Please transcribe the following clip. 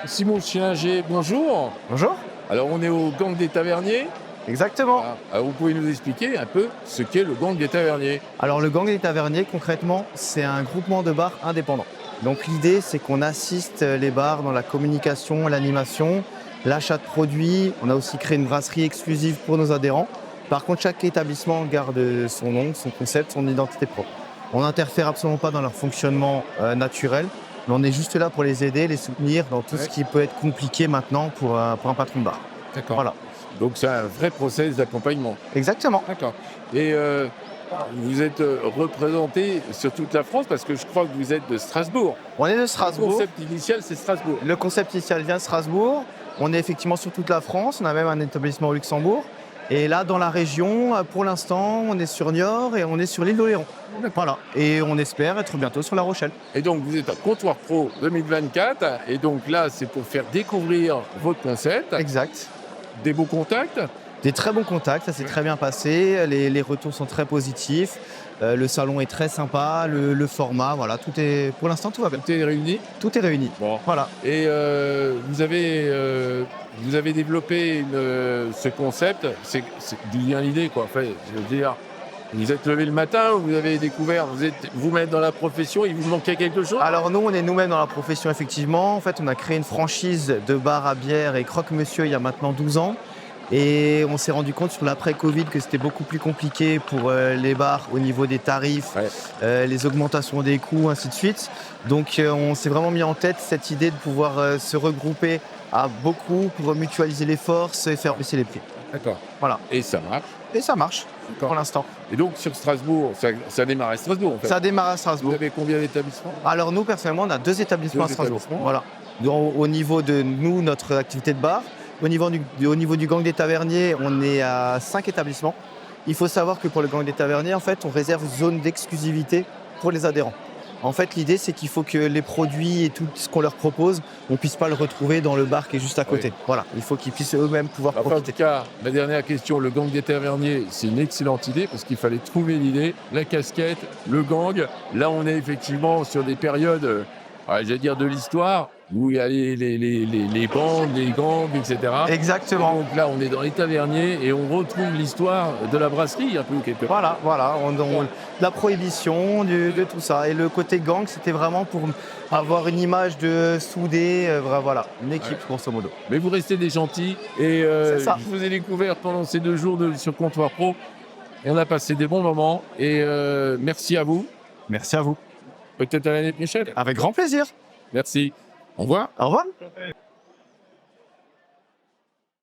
Simon Schillinger, bonjour. Bonjour. Alors on est au gang des taverniers. Exactement. Alors, vous pouvez nous expliquer un peu ce qu'est le gang des taverniers? Alors le gang des taverniers, concrètement, c'est un groupement de bars indépendants. Donc l'idée, c'est qu'on assiste les bars dans la communication, l'animation, l'achat de produits. On a aussi créé une brasserie exclusive pour nos adhérents. Par contre, chaque établissement garde son nom, son concept, son identité propre. On n'interfère absolument pas dans leur fonctionnement naturel, mais on est juste là pour les aider, les soutenir dans tout ce qui peut être compliqué maintenant pour un patron de bar. D'accord. Voilà. Donc c'est un vrai process d'accompagnement. Exactement. D'accord. Et vous êtes représenté sur toute la France parce que je crois que vous êtes de Strasbourg. On est de Le Strasbourg. concept initial, c'est Strasbourg. Le concept initial vient de Strasbourg. On est effectivement sur toute la France. On a même un établissement au Luxembourg. Et là, dans la région, pour l'instant, on est sur Niort et on est sur l'île d'Oléron. Voilà. Et on espère être bientôt sur La Rochelle. Et donc vous êtes à Comptoir Pro 2024. Et donc là, c'est pour faire découvrir votre concept. Exact. Des beaux contacts. Des très bons contacts, ça s'est très bien passé. Les retours sont très positifs. Le salon est très sympa. Le format, voilà, pour l'instant, tout va bien. Tout est réuni. Tout est réuni. Bon. Voilà. Et vous avez développé ce concept, c'est d'où vient l'idée, quoi. Enfin, je veux dire, vous êtes levé le matin, vous avez découvert, vous êtes vous-même dans la profession, il vous manquait quelque chose? Alors nous, on est nous-mêmes dans la profession, effectivement. En fait, on a créé une franchise de bar à bière et croque-monsieur il y a maintenant 12 ans. Et on s'est rendu compte sur l'après-Covid que c'était beaucoup plus compliqué pour les bars au niveau des tarifs, les augmentations des coûts, ainsi de suite. Donc on s'est vraiment mis en tête cette idée de pouvoir se regrouper à beaucoup pour mutualiser les forces et faire baisser les prix. D'accord. Voilà. Et ça marche. Et ça marche pour l'instant. Et donc sur Strasbourg, ça démarre à Strasbourg, en fait. Ça démarre à Vous Strasbourg. avez combien d'établissements? Alors nous, personnellement, on a 2 établissements à Strasbourg. Voilà. Au niveau de nous, notre activité de bar, au niveau du gang des taverniers, on est à 5 établissements. Il faut savoir que pour le gang des taverniers, en fait, on réserve une zone d'exclusivité pour les adhérents. En fait, l'idée, c'est qu'il faut que les produits et tout ce qu'on leur propose, on ne puisse pas le retrouver dans le bar qui est juste à côté. Oui. Voilà, il faut qu'ils puissent eux-mêmes pouvoir Enfin, en profiter. tout cas, ma dernière question, le gang des taverniers, c'est une excellente idée parce qu'il fallait trouver l'idée, la casquette, le gang. Là, on est effectivement sur des périodes, j'allais dire de l'histoire, où il y a les bandes, les gangs, etc. Exactement. Donc là, on est dans les taverniers et on retrouve l'histoire de la brasserie un peu quelque part. Voilà, la prohibition de tout ça. Et le côté gang, c'était vraiment pour avoir une image de soudé, voilà, une équipe grosso modo. Mais vous restez des gentils et C'est ça. je vous ai découvert pendant ces 2 jours sur Comptoir Pro et on a passé des bons moments et merci à vous. Merci à vous. Peut-être à l'année prochaine. Avec grand plaisir. Merci. Au revoir. Au revoir.